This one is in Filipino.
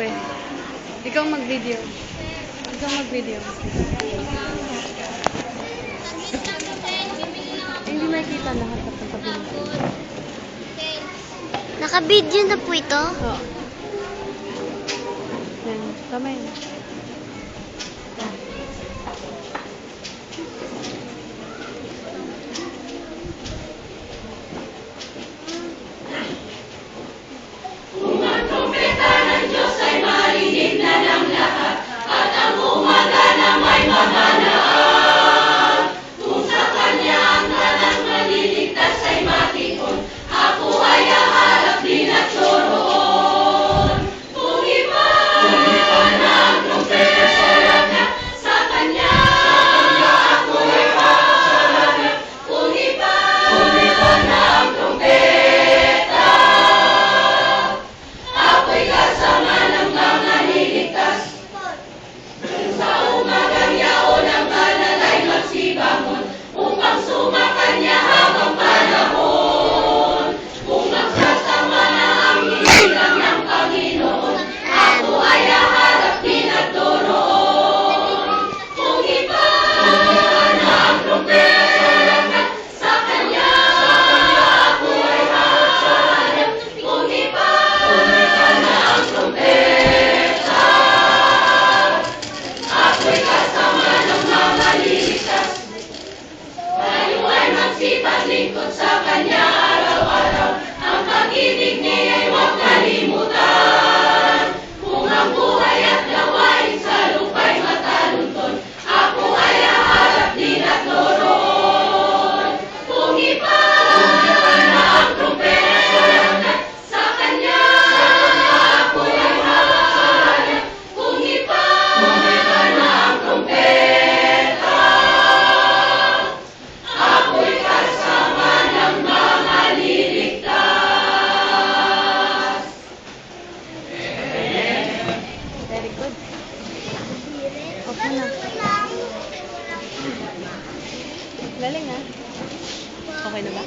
eh. Ikaw mag-video. Ikaw mag-video. Hindi makikita lahat ng pagkabilang. Naka-video na po ito? Oo. Yan. Tama yun. Lingkod sa Kanya araw-araw, ang pag-ibig niya'y huwag kalimutan. Kung ang buhay at gawain sa lupa'y matalunton, ako ay haharap din at loroon. Kung iba na ang trumpeta sa Kanya, ako ay haharap. Kung iba na ang trumpeta, ako'y kasama ng mga liligtas. Very good. Okay na. Galing ah. Okay na ba?